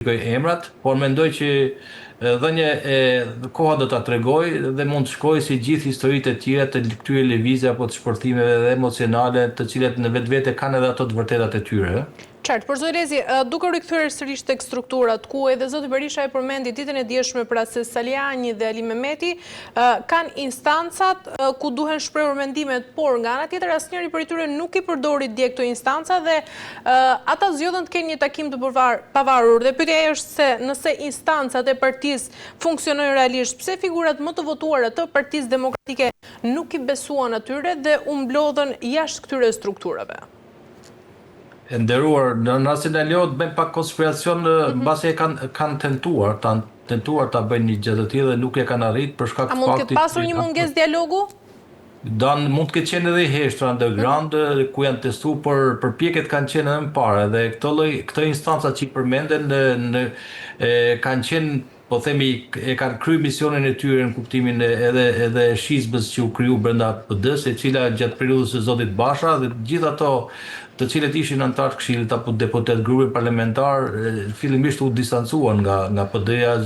emrat, por mendoj që dhënje koha do ta tregoj dhe mund të shkojë si gjithë historitë e tjera të këtyre lëvizje apo të shpërthimeve dhe emocionale, të cilat në vetvete kanë edhe ato të vërtetat e tyre. Qartë, por zoti Rezi, duke rikthyer sërish tek strukturat ku edhe zoti Berisha e përmendi ditën e dieshme pra se Saliani dhe Ali Mehmeti kanë instancat ku duhen shprehur mendimet, por nga ana tjetër asnjëri prej tyre nuk i përdori dje këto instanca dhe ata zgjodhen të kenë një takim të pavarur. Dhe pyetja është se nëse instancat e partisë funksionojnë realisht, pse figurat më të votuara të Partisë Demokratike nuk i besuan atyre dhe u mblodhen jashtë këtyre strukturave? Nderuar, në rastin e lejohet bëjmë pak konspiracion, mbasi e kanë tentuar ta bëjnë një gjë të tillë dhe nuk e kanë arritur për shkak të faktit. A mund të ketë pasur një mungesë dialogu? Mund të ketë qenë edhe heshtra underground ku janë testuar, por përpjekjet kanë qenë edhe më parë dhe këto instanca që i përmenden kanë qenë, po themi, e kanë kryer misionin e tyre në kuptimin edhe shizbës që u kriju brenda PD-s, e cila gjatë periudhës së zotit Basha dhe gjithë ato të cilët ishin antar të Këshillit apo deputet grupi parlamentar, fillimisht u distancuan nga PD-ja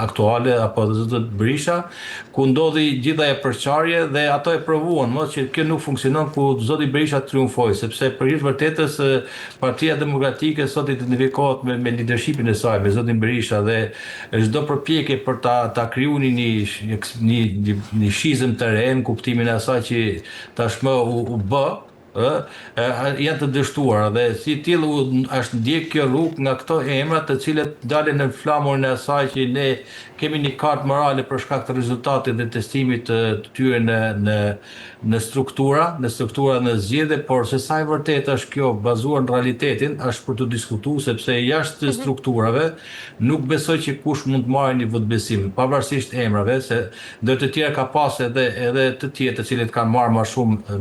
aktuale apo zotit Berisha, ku ndodhi gjithë ajo përçarje dhe ato e provuan, që kjo nuk funksionon, ku zoti Berisha triumfoi, sepse për hir të vërtetës Partia Demokratike sot identifikohet me leadershipin e saj, me zotin Berisha dhe çdo përpjekje për ta krijuar një shizëm të re në kuptimin e asaj që tashmë u bë, janë të dështuara dhe si tillë është ndjek kjo rrugë nga këto emra të cilët dalin në flamurin e asaj që ne kemi një kartë morale për shkak të rezultatit dhe testimit të tyre në struktura në zgjedhje, por se sa e vërtetë është kjo bazuar në realitetin është për të diskutuar, sepse jashtë strukturave nuk besoj që kush mund të marrë një votbesim, pavarësisht emrave, se ndër të tjerë ka pas edhe të tjerë të cilët kanë marrë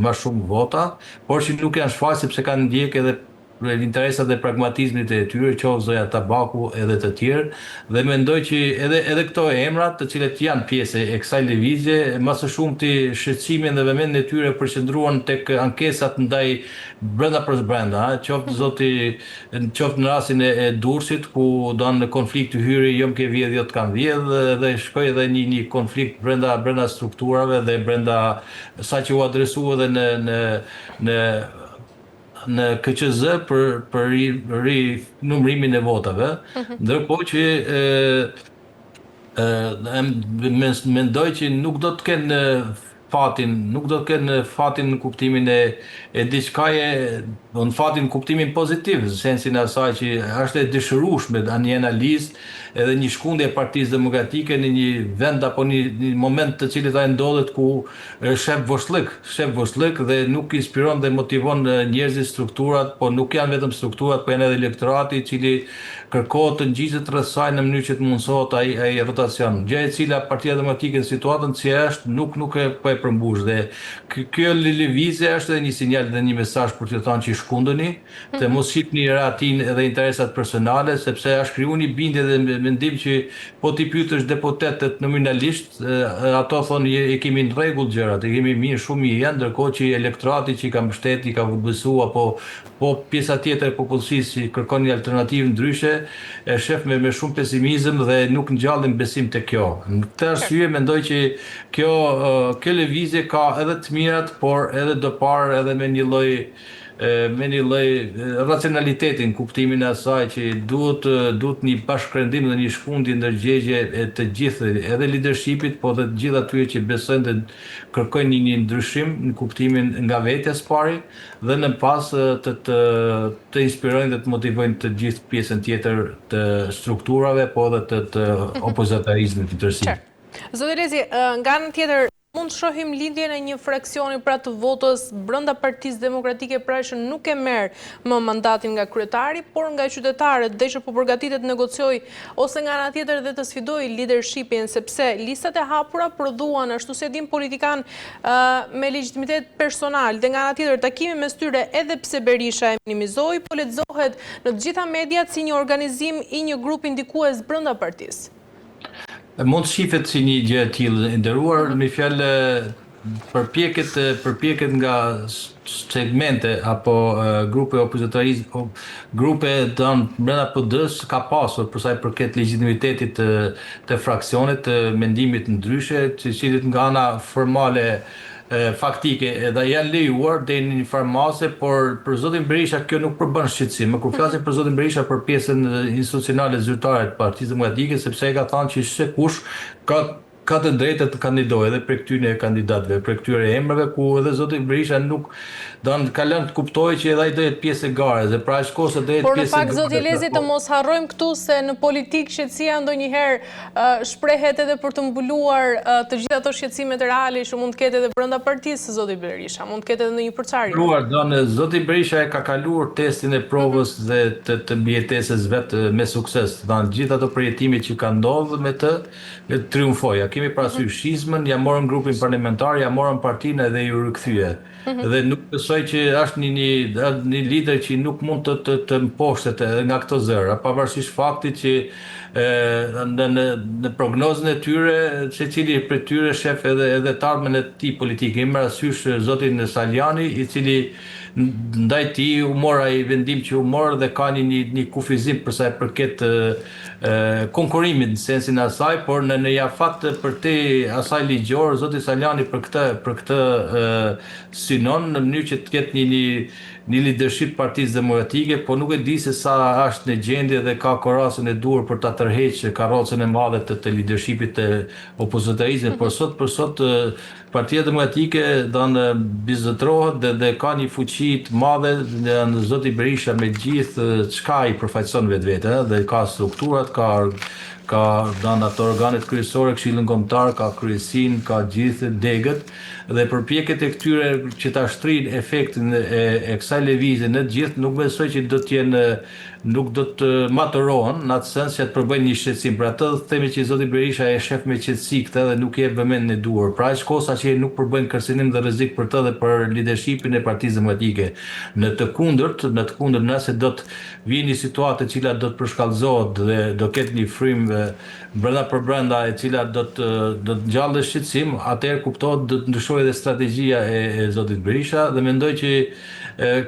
më shumë vota, por që nuk janë shfaqur sepse kanë ndjek edhe interesat dhe pragmatizmit e tyre, qoftë zoja Tabaku edhe të tjerë, dhe mendoj që edhe këto emra, të cilët janë pjesë e kësaj lëvizje, më së shumti shqetësimin dhe vëmendjen e tyre përqendruan tek ankesat ndaj brenda për brenda, qoftë në rastin e Durrësit, ku don konflikt të hyri, jo më ke vjedh, jo të kanë vjedh, dhe shkoi edhe një konflikt brenda strukturave dhe brenda sa që u adresua edhe në KQZ për numërimin e votave, ndërkohë që mendoj që nuk do të kenë fatin në kuptimin e diçkaje, në fatin në kuptimin pozitiv, në sensin e asaj që është e dëshirueshme një analizë edhe një shkundje e Partisë Demokratike në një vend apo një moment të cilit ai ndodhet ku shef vëshllëk dhe nuk inspiron dhe motivon njerëzit, strukturat, po nuk janë vetëm strukturat, po janë edhe elektorati i cili kërkohet të ngjiset rreth saj në mënyrë që të mundsohet ai rotacion. Gjë e cila Partia Demokratike në situatën si është nuk e përmbush dhe kjo lëvizje është edhe një sinjal dhe një mesazh për t'ju thënë që shkundeni, të mos shihni ratin edhe interesat personale, sepse është krijuar një bindje dhe mendim që po t'i pyetësh deputetët nominalisht, ato thonë e kemi në rregull gjërat, e kemi mirë, shumë mirë, ndërkohë që elektorati që i ka mbështetur, i ka votbesuar apo pjesa tjetër e popullsisë që kërkon një alternativë ndryshe, e shef me shumë pesimizëm dhe nuk ngjallin besim te kjo. Në këtë arsye mendoj që kjo lëvizje ka edhe të mirat, por edhe do parë edhe me një lloj racionaliteti në kuptimin e asaj që duhet një bashkërendim dhe një shkundje ndërgjegje e të gjithë, edhe leadershipit, po dhe të gjithë atyre që besojnë dhe kërkojnë një ndryshim në kuptimin nga vetja së pari dhe në pas të inspirojnë dhe të motivojnë të gjithë pjesën tjetër të strukturave, po dhe të opozitarizmit të tërësi. Zoti Rezi, nga ana tjetër mund të shohim lidhjen e një fraksioni pra të votës brenda Partisë Demokratike, pra që nuk e merr më mandatin nga kryetari, por nga qytetarët dhe që po përgatitet negocioj ose nga ana tjetër dhe të sfidoj leadershipin, sepse listat e hapura prodhuan, ashtu si e dim, politikan me legjitimitet personal dhe nga ana tjetër takimi mes tyre, edhe pse Berisha e minimizoi, po lexohet në të gjitha mediat si një organizim i një grupi ndikues brenda partisë. Mund të shihet si një gjë e tillë, nderuar, me fjalë përpjekjet nga segmente apo grupe grupe brenda PD-s ka pasur për sa i përket legjitimitetit të fraksionit, të mendimit ndryshe, të cilit nga ana formale faktike edhe janë lejuar deri në një farë mase, por për zotin Berisha kjo nuk përbën shqetësim. Kur flasim për zotin Berisha për pjesën institucionale zyrtare të Partisë Demokratike, sepse ai ka thënë që çdo kush ka të drejtë të kandidojë edhe për këtyre kandidatëve, për këtyre emrave ku edhe zoti Berisha nuk ka lënë të kuptojë që edhe ai do jetë pjesë e garës, dhe pra aq kohë do jetë por në pjesë e fakt zoti Lezi të mos harrojmë këtu se në politik shqetësia ndonjëherë shprehet edhe për të mbuluar të gjitha ato shqetësimet reale që mund të ketë edhe brenda partisë së zoti Berisha, mund të ketë edhe ndonjë përçarje. Zoti Berisha e ka kaluar testin e provës dhe të mbijetesës vetë me sukses. Gjithë ato përjetime që ka ndodhur me të triumfoi. Kemi parasysh shizmën, ja morën grupin parlamentar, ja morën partinë edhe ju rikthye. Dhe nuk besoj që është një lider që nuk mund të mposhtet edhe nga këto zëra, pavarësisht faktit që në prognozën e tyre, secili prej tyre shef edhe të ardhmen e tij politike. Kemi parasysh zotin Saljani, i cili ndaj tij u mor ai vendim që u mor dhe ka një kufizim për sa i përket konkurimit në sensin e asaj, por në jafat për te asaj ligjor, zoti Saljani për këtë synon në mënyrë që të ketë një leadership Partisë Demokratike, po nuk e di se sa është në gjendje dhe ka korasën e duhur për ta tërheqë karrocën e madhe të leadershipit të opozitarizmit, por për sot Partia Demokratike bizotërohet dhe ka një fuqi të madhe në zoti Berisha me gjithë çka i përfaqëson vetvete, dhe ka strukturat, ka ato organet kryesore, Këshillin Kombëtar, ka kryesin, ka gjithë degët, dhe përpjekjet e këtyre që ta shtrin efektin e kësaj lëvizje në të gjithë, nuk besoj që nuk do të maturohen në atë sens që të përbëjnë një shqetësim. Për atë themi që zoti Berisha e shef me qetësi këtë dhe nuk jep vëmendjen e duhur. Pra aq kosa që nuk përbëjnë kërcënim dhe rrezik për të dhe për leadershipin e Partisë Demokratike. Në të kundërt, nëse do të vijë një situatë e cila do të përshkallëzohet dhe do ketë një frymë brenda për brenda e cila do të ngjallë shqetësim, atëherë kuptohet do të ndryshojë edhe strategjia e zotit Berisha, dhe mendoj që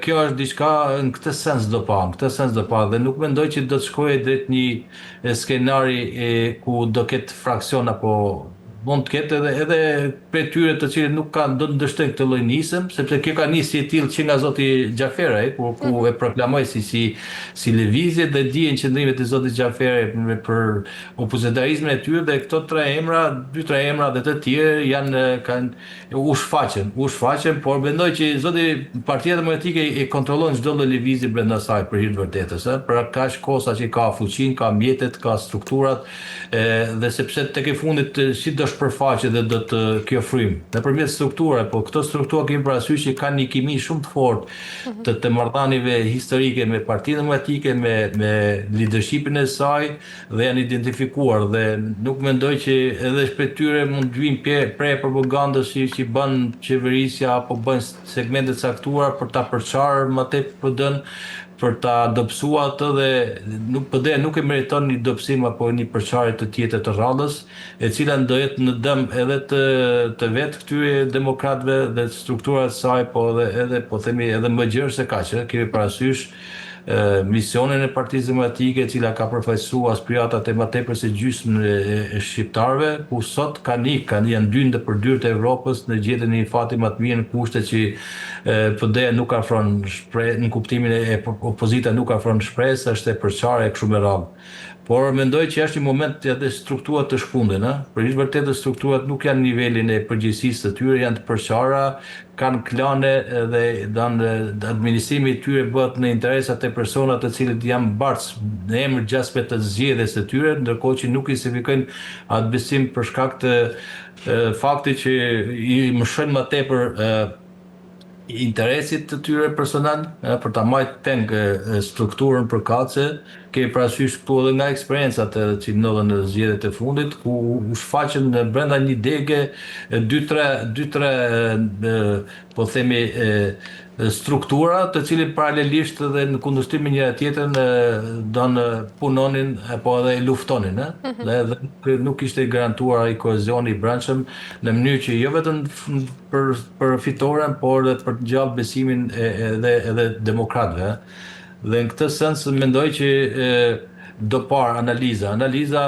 kjo është diçka në këtë sens do pa, dhe nuk mendoj që do të shkojë drejt një skenari ku do ketë fraksion apo mund të ketë edhe prej tyre të cilët nuk kanë do të ndështojnë këtë lloj nisëm, sepse kjo ka nisë e tillë që nga zoti Xhaferi, ku e proklamoi si lëvizje, dhe dihen qëndrimet e zotit Xhaferi për opozitarizmin e tyre, dhe këto dy tre emra dhe të tjerë kanë u shfaqen, por mendoj që zoti Partia Demokratike e kontrollon çdo lloj lëvizje brenda saj për hir të vërtetës, për kaq kosa që ka fuqinë, ka mjetet, ka strukturat, dhe sepse tek e fundit si do shpërfaqet dhe do të kjo frymë nëpërmjet strukturave, po këto struktura kemi parasysh që kanë një kimi shumë të fortë të marrëdhënieve historike me Partinë Demokratike, me leadershipin e saj, dhe janë identifikuar, dhe nuk mendoj që edhe shpejt tyre mund të vinë prej propagandës që bën qeverisja apo bën segmente caktuara për ta përçarë më tepër PD-n, për ta dobësuar atë, dhe PD nuk e meriton një dobësim apo një përçarje të tjetër të rradhës, e cila do jetë në dëm edhe të vetë këtyre demokratëve dhe strukturave të saj, po edhe po themi edhe më gjerë se kaq, kemi parasysh misionin e Partisë Demokratike, e cila ka përfaqësuar aspiratat e më tepër se gjysmën e shqiptarëve, ku sot janë dyndë për dyrë të Evropës në gjetjen e një fati më të mirë në kushte që PD nuk afron shpresë, në kuptimin e opozita nuk afron shpresë, është e përçarë e kështu me radhë. Por mendoj që është një moment edhe strukturat të shkunden, për hir të vërtetë strukturat nuk janë nivelin e përgjegjësisë të tyre, janë të përçara, kanë klane dhe administrimi i tyre bëhet në interesat e personave të cilët janë mbartë në emër gjasme të zgjedhjes së tyre, ndërkohë që nuk i justifikojnë atë besim për shkak të faktit që i mshojnë më tepër interesit të tyre personal, për ta marrë teng strukturën përkatëse. Kemi parasysh këtu edhe nga eksperiencat që ndodhen në zgjedhjet e fundit, ku u shfaqen brenda një dege dy tre po themi struktura të cilin paralelisht dhe në kundërshtim me njëra tjetrën punonin apo edhe luftonin, dhe nuk ishte garantuar ai kohezioni i brendshëm në mënyrë që jo vetëm për fitoren, por edhe për të gjallë besimin edhe demokratëve. Dhe në këtë sens mendoj që do parë analiza. Analiza,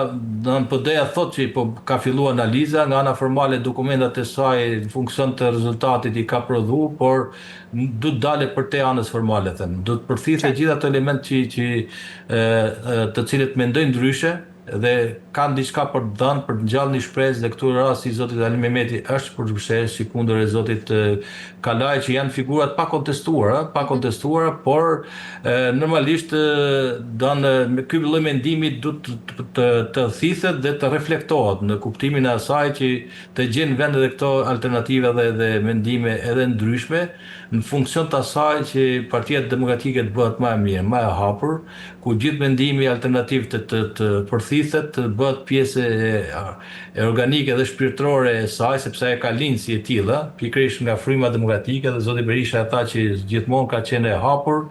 në PD-ja thot që po ka fillu analiza, nga ana formale dokumentat e saj në funksion të rezultatit i ka prodhu, por du të dale për te anës formale, them. Du të përthithe gjitha të element të cilët mendojnë ndryshe, dhe kanë diçka për të dhënë, për të ngjallë një shpresë, dhe këtu rasti i zotit Ali Mehmeti është për shpresë, si kundër e zotit Kalaj, që janë figurat pa kontestuara, por normalisht ky lloj mendimi duhet të thithet dhe të reflektohet në kuptimin e asaj që të gjenë vend edhe këto alternative dhe mendime edhe ndryshme, në funksion të asaj që Partia Demokratike të bëhet më e mirë, më e hapur, ku gjithë mendimi alternativ të përthithet, të bëhet pjesë e organike dhe shpirtërore e saj, sepse e ka lind si e tilla, pikërisht nga fryma demokratike, dhe zoti Berisha tha që gjithmonë ka qenë e hapur